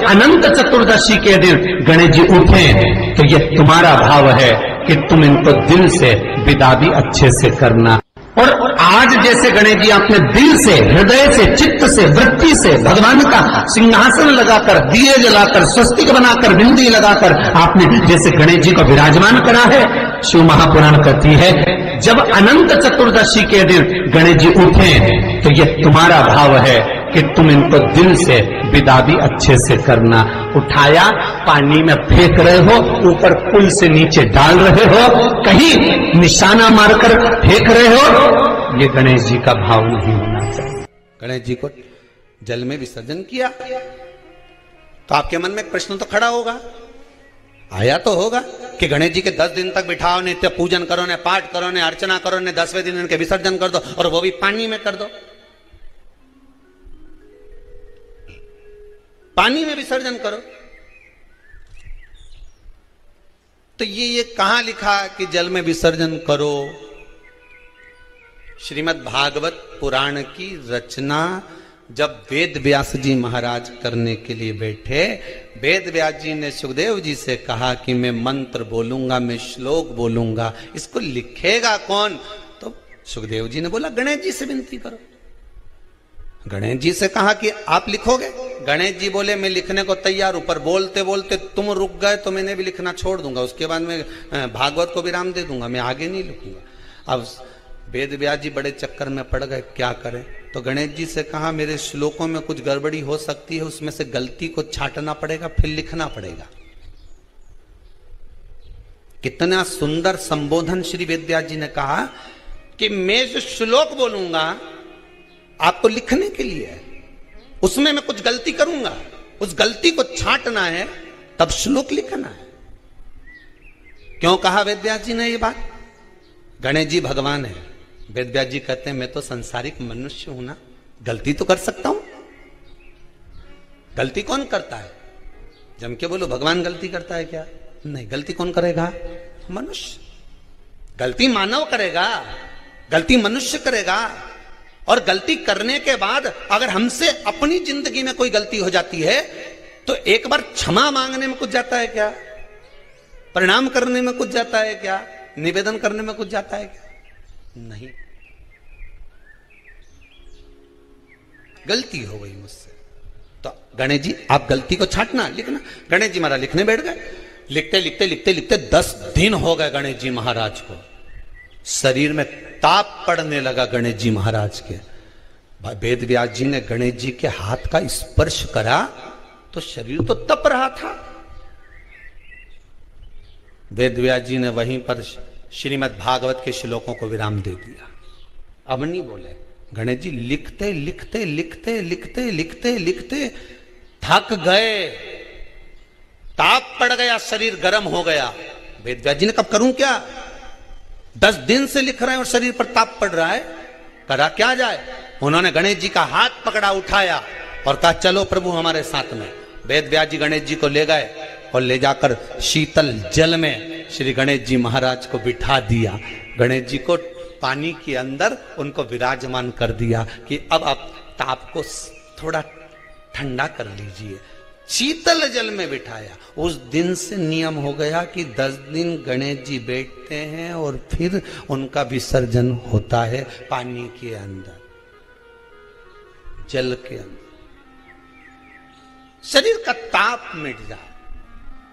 अनंत चतुर्दशी के दिन गणेश जी उठे तो ये तुम्हारा भाव है कि तुम इनको दिल से विदा भी अच्छे से करना। और आज जैसे गणेश जी आपने दिल से, हृदय से, चित्त से, वृत्ति से भगवान का सिंहासन लगाकर, दिए जलाकर, स्वस्तिक बनाकर, बिंदी लगाकर आपने जैसे गणेश जी को विराजमान करा है, शिव महापुराण कहती है जब अनंत चतुर्दशी के दिन गणेश जी उठे तो ये तुम्हारा भाव है कि तुम इनको दिल से विदा भी अच्छे से करना। उठाया, पानी में फेंक रहे हो, ऊपर पुल से नीचे डाल रहे हो, कहीं निशाना मारकर फेंक रहे हो, ये गणेश जी का भाव नहीं होना चाहिए। गणेश जी को जल में विसर्जन किया तो आपके मन में एक प्रश्न तो खड़ा होगा, आया तो होगा कि गणेश जी के 10 दिन तक बिठाओ, नित्य पूजन करो, ने पाठ करो, ने अर्चना करो, ने 10वें दिन इनके विसर्जन कर दो, और वो भी पानी में कर दो। पानी में विसर्जन करो तो ये कहां लिखा कि जल में विसर्जन करो? श्रीमद् भागवत पुराण की रचना जब वेद व्यास जी महाराज करने के लिए बैठे, वेद व्यास जी ने सुखदेव जी से कहा कि मैं मंत्र बोलूंगा, मैं श्लोक बोलूंगा, इसको लिखेगा कौन? तो सुखदेव जी ने बोला गणेश जी से विनती करो। गणेश जी से कहा कि आप लिखोगे? गणेश जी बोले मैं लिखने को तैयार हूं, पर बोलते बोलते तुम रुक गए तो मैंने भी लिखना छोड़ दूंगा, उसके बाद मैं भागवत को विराम दे दूंगा, मैं आगे नहीं लिखूंगा। अब वेद व्यास जी बड़े चक्कर में पड़ गए, क्या करें? तो गणेश जी से कहा मेरे श्लोकों में कुछ गड़बड़ी हो सकती है, उसमें से गलती को छांटना पड़ेगा, फिर लिखना पड़ेगा। कितना सुंदर संबोधन श्री वेद व्यास जी ने कहा कि मैं जो श्लोक बोलूंगा आपको लिखने के लिए है, उसमें मैं कुछ गलती करूंगा, उस गलती को छांटना है, तब श्लोक लिखना है। क्यों कहा वेद व्यास जी ने ये बात? गणेश जी भगवान है, वेद व्यास जी कहते हैं मैं तो संसारिक मनुष्य हूं ना, गलती तो कर सकता हूं। गलती कौन करता है? जम के बोलो भगवान गलती करता है क्या? नहीं, गलती कौन करेगा? मनुष्य। गलती मानव करेगा, गलती मनुष्य करेगा। और गलती करने के बाद अगर हमसे अपनी जिंदगी में कोई गलती हो जाती है तो एक बार क्षमा मांगने में कुछ जाता है क्या? प्रणाम करने में कुछ जाता है क्या? निवेदन करने में कुछ जाता है क्या? नहीं। गलती हो गई मुझसे, तो गणेश जी आप गलती को छांटना, लिखना। गणेश जी महाराज लिखने बैठ गए। लिखते लिखते लिखते लिखते 10 दिन हो गए गणेश जी महाराज को। शरीर में ताप पड़ने लगा गणेश जी महाराज के। वेद व्यास जी ने गणेश जी के हाथ का स्पर्श करा तो शरीर तो तप रहा था। वेद व्यास जी ने वहीं पर श्रीमद् भागवत के श्लोकों को विराम दे दिया। अब नहीं बोले। गणेश जी लिखते लिखते लिखते लिखते लिखते लिखते थक गए, ताप पड़ गया, शरीर गर्म हो गया। वेद व्यास जी ने कब करूं क्या? 10 दिन से लिख रहे हैं और शरीर पर ताप पड़ रहा है, करा क्या जाए? उन्होंने गणेश जी का हाथ पकड़ा, उठाया और कहा चलो प्रभु हमारे साथ में। वेद व्यास जी गणेश जी को ले गए और ले जाकर शीतल जल में श्री गणेश जी महाराज को बिठा दिया। गणेश जी को पानी के अंदर उनको विराजमान कर दिया कि अब आप ताप को थोड़ा ठंडा कर लीजिए। शीतल जल में बिठाया। उस दिन से नियम हो गया कि 10 दिन गणेश जी बैठते हैं और फिर उनका विसर्जन होता है पानी के अंदर, जल के अंदर। शरीर का ताप मिट जाए।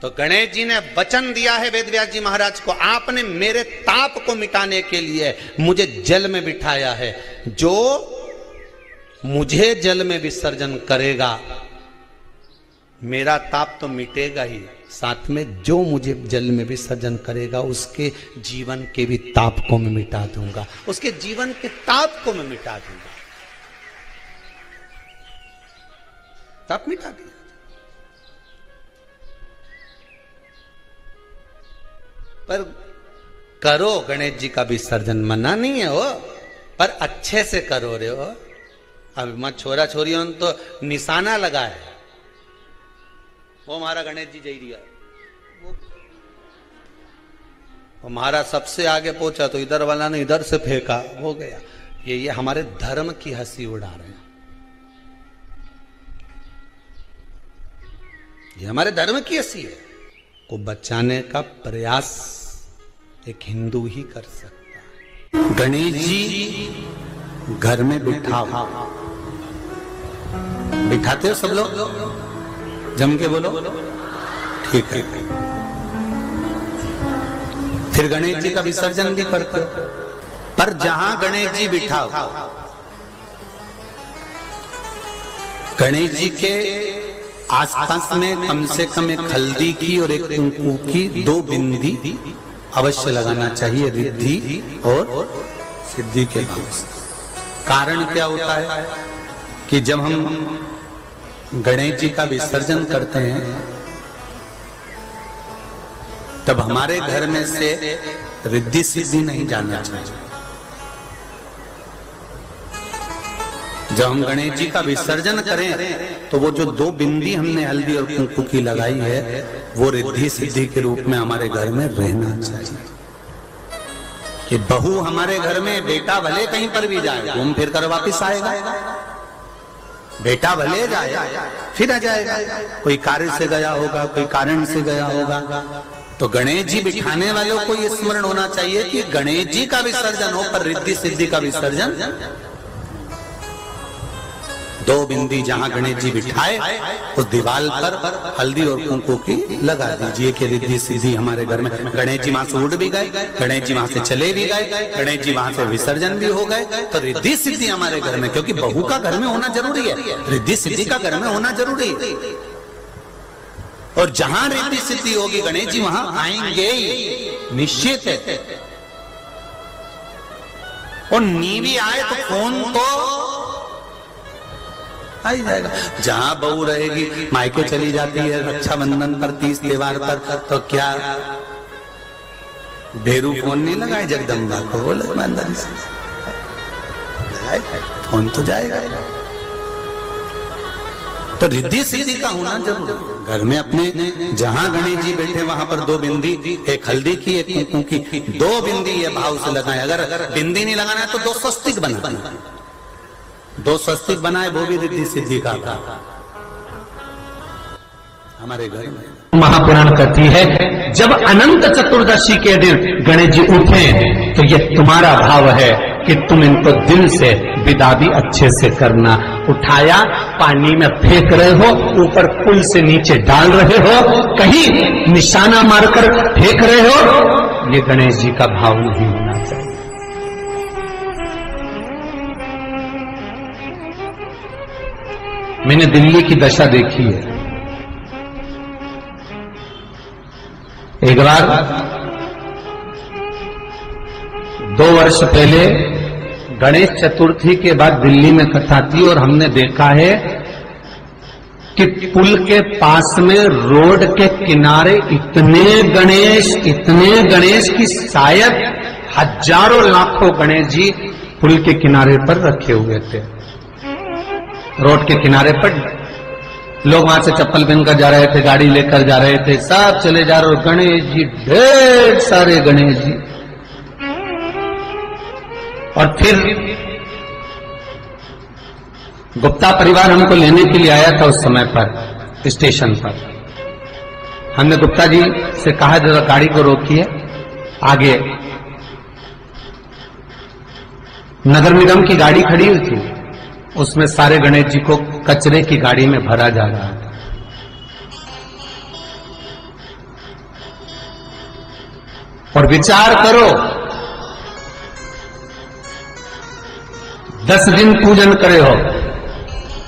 तो गणेश जी ने वचन दिया है वेद व्यास जी महाराज को, आपने मेरे ताप को मिटाने के लिए मुझे जल में बिठाया है। जो मुझे जल में विसर्जन करेगा मेरा ताप तो मिटेगा ही, साथ में जो मुझे जल में विसर्जन करेगा उसके जीवन के भी ताप को मैं मिटा दूंगा, उसके जीवन के ताप को मैं मिटा दूंगा। ताप मिटा दिया। पर करो गणेश जी का विसर्जन, मना नहीं है वो, पर अच्छे से करो रे हो। अब मैं छोरा छोरी तो निशाना लगा है, वो हमारा गणेश जी जई दिया, वो हमारा सबसे आगे पहुंचा तो इधर वाला ने इधर से फेंका, हो गया। ये हमारे धर्म की हंसी उड़ा रहे हैं। ये हमारे धर्म की हैसियत है। को बचाने का प्रयास एक हिंदू ही कर सकता है। गणेश जी घर में बिठाओ, बिठाते हो सब लोग? जम के बोलो, ठीक है। फिर गणेश जी का विसर्जन भी करते हो, पर जहां गणेश जी बिठाओ, गणेश जी के आसपास में कम से कम एक हल्दी की और एक कुंकू की 2 बिंदी अवश्य लगाना चाहिए, रिद्धि और सिद्धि के भाव से। कारण क्या होता है कि जब हम गणेश जी का विसर्जन करते हैं तब हमारे घर में से रिद्धि सिद्धि नहीं जाना चाहिए। जब हम गणेश जी का विसर्जन करें तो वो जो 2 बिंदी हमने हल्दी और कुंकू की लगाई है वो रिद्धि सिद्धि के रूप में हमारे घर में रहना चाहिए। कि बहू हमारे घर में, बेटा भले कहीं पर भी जाए घूम फिर कर वापिस आएगा, बेटा भले जाए फिर आ जाएगा, कोई कार्य से गया होगा, कोई कारण से गया होगा। तो गणेश जी बिठाने वालों को ये स्मरण होना चाहिए कि गणेश जी का विसर्जन हो पर रिद्धि सिद्धि का विसर्जन। 2 बिंदी जहां गणेश जी बिठाए उस दीवार पर हल्दी और कुंकू की लगा दीजिए कि रिद्धि सिद्धि हमारे घर में। गणेश जी वहां से उड़ भी गए, गणेश जी वहां से चले भी गए, गणेश जी वहां से विसर्जन भी हो गए, तो रिद्धि सिद्धि हमारे घर में, क्योंकि बहू का घर में होना जरूरी है, रिद्धि सिद्धि का घर में होना जरूरी है। और जहां रिद्धि सिद्धि होगी गणेश जी वहां आएंगे निश्चित है। और नीवी आए तो कौन तो आ ही जाएगा। जहां बहू रहेगी, मायके चली जाती है रक्षाबंधन पर, 30 त्योहार पर, तो क्या भेरू फोन नहीं लगाए जगदम्बा को? बोले ईमानदारी से फोन तो जाएगा। तो रिद्धि सिद्धि का होना जरूर घर में। अपने जहां गणेश जी बैठे वहां पर 2 बिंदी, एक हल्दी की एक कुंकू की, 2 बिंदी ये भाव से लगाए। अगर बिंदी नहीं लगाना है तो 2 स्वस्तिक बनाना, 2 स्वस्तिक बनाए, वो भी रिद्धि सिद्धि का हमारे घर में। महापुराण कहती है जब अनंत चतुर्दशी के दिन गणेश जी उठे तो ये तुम्हारा भाव है कि तुम इनको दिल से विदा भी अच्छे से करना। उठाया, पानी में फेंक रहे हो, ऊपर पुल से नीचे डाल रहे हो, कहीं निशाना मारकर फेंक रहे हो, ये गणेश जी का भाव नहीं होना चाहिए। मैंने दिल्ली की दशा देखी है। एक बार 2 वर्ष पहले गणेश चतुर्थी के बाद दिल्ली में कथा थी और हमने देखा है कि पुल के पास में रोड के किनारे इतने गणेश की शायद हजारों लाखों गणेश जी पुल के किनारे पर रखे हुए थे। रोड के किनारे पर लोग वहां से चप्पल पहनकर जा रहे थे, गाड़ी लेकर जा रहे थे, सब चले जा रहे, गणेश जी, ढेर सारे गणेश जी। और फिर गुप्ता परिवार हमको लेने के लिए आया था उस समय पर स्टेशन पर। हमने गुप्ता जी से कहा जरा गाड़ी को रोकिए, आगे नगर निगम की गाड़ी खड़ी हुई थी, उसमें सारे गणेश जी को कचरे की गाड़ी में भरा जा रहा था। और विचार करो, 10 दिन पूजन करे हो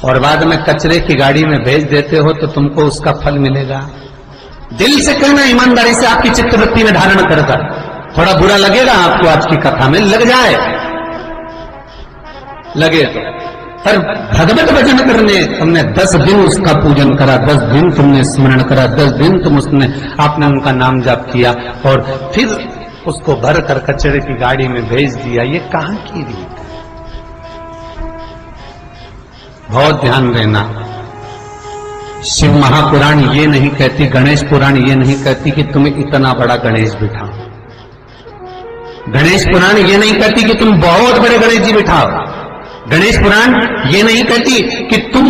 और बाद में कचरे की गाड़ी में भेज देते हो तो तुमको उसका फल मिलेगा। दिल से कहना, ईमानदारी से आपकी चित्तवृत्ति में धारण करता। थोड़ा बुरा लगेगा आपको आज की कथा में, लग जाए, लगे तो, पर भगवत भजन करने तुमने 10 दिन उसका पूजन करा, 10 दिन तुमने स्मरण करा, 10 दिन तुम आपने उनका नाम जाप किया और फिर उसको भर कर कचरे की गाड़ी में भेज दिया। ये कहां की रीत? बहुत ध्यान देना। शिव महापुराण ये नहीं कहती, गणेश पुराण ये नहीं कहती कि तुम्हें इतना बड़ा गणेश बिठाओ। गणेश पुराण ये नहीं कहती कि तुम बहुत बड़े गणेश जी बिठाओ। गणेश पुराण ये नहीं कहती कि तुम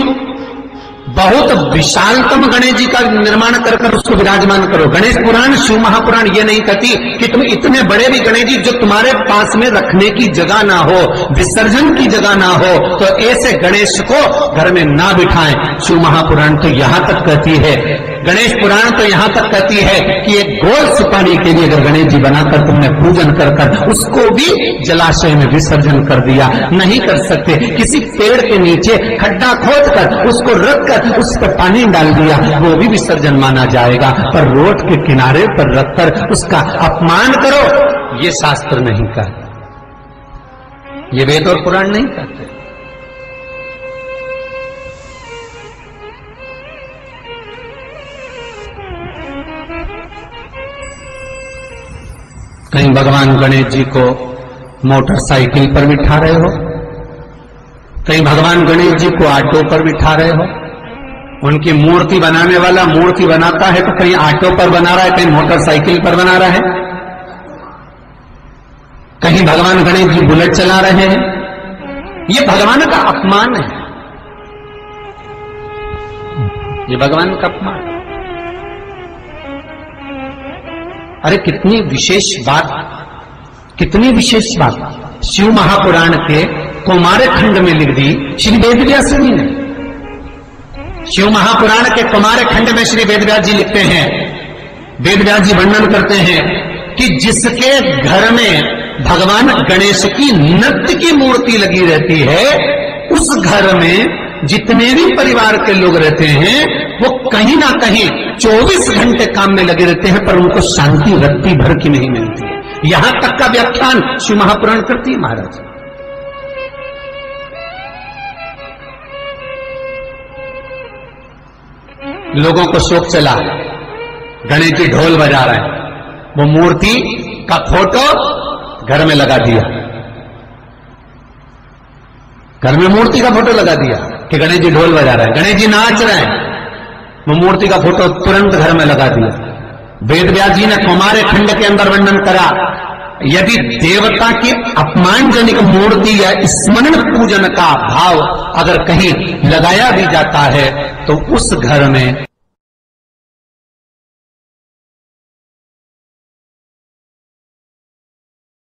बहुत विशालतम गणेश जी का निर्माण कर उसको विराजमान करो। गणेश पुराण, शिव महापुराण ये नहीं कहती कि तुम इतने बड़े भी गणेश जी जो तुम्हारे पास में रखने की जगह ना हो, विसर्जन की जगह ना हो, तो ऐसे गणेश को घर में ना बिठाएं। शिव महापुराण तो यहां तक कहती है, गणेश पुराण तो यहां तक कहती है कि एक गोल सुपारी के लिए अगर गणेश जी बनाकर तुमने पूजन कर उसको भी जलाशय में विसर्जन कर दिया, नहीं कर सकते। किसी पेड़ के नीचे खड्डा खोदकर उसको रखकर उस पर पानी डाल दिया, वो भी विसर्जन माना जाएगा। पर रोड के किनारे पर रखकर उसका अपमान करो, ये शास्त्र नहीं कहता, ये वेद और पुराण नहीं कहते। कहीं भगवान गणेश जी को मोटरसाइकिल पर बिठा रहे हो, कहीं भगवान गणेश जी को ऑटो पर बिठा रहे हो। उनकी मूर्ति बनाने वाला मूर्ति बनाता है तो कहीं ऑटो पर बना रहा है, कहीं मोटरसाइकिल पर बना रहा है, कहीं भगवान गणेश जी बुलेट चला रहे हैं। ये भगवान का अपमान है, ये भगवान का अपमान। अरे कितनी विशेष बात, कितनी विशेष बात शिव महापुराण के कुमार खंड में लिख दी श्री वेदव्यास जी ने। शिव महापुराण के कुमार खंड में श्री वेदव्यास जी लिखते हैं, वेदव्यास जी वर्णन करते हैं कि जिसके घर में भगवान गणेश की नृत्य की मूर्ति लगी रहती है, उस घर में जितने भी परिवार के लोग रहते हैं वो कहीं ना कहीं 24 घंटे काम में लगे रहते हैं, पर उनको शांति रत्ती भर की नहीं मिलती है। यहां तक का व्याख्यान शिव महापुराण करती है महाराज। लोगों को शौक चला, गणेश जी ढोल बजा रहे हैं, वो मूर्ति का फोटो घर में लगा दिया, घर में मूर्ति का फोटो लगा दिया कि गणेश जी ढोल बजा रहे हैं, गणेश जी नाच रहे हैं, वो मूर्ति का फोटो तुरंत घर में लगा दिया। वेदव्यास जी ने कुमार खंड के अंदर वर्णन करा, यदि देवता की अपमानजनक मूर्ति या स्मरण पूजन का भाव अगर कहीं लगाया भी जाता है तो उस घर में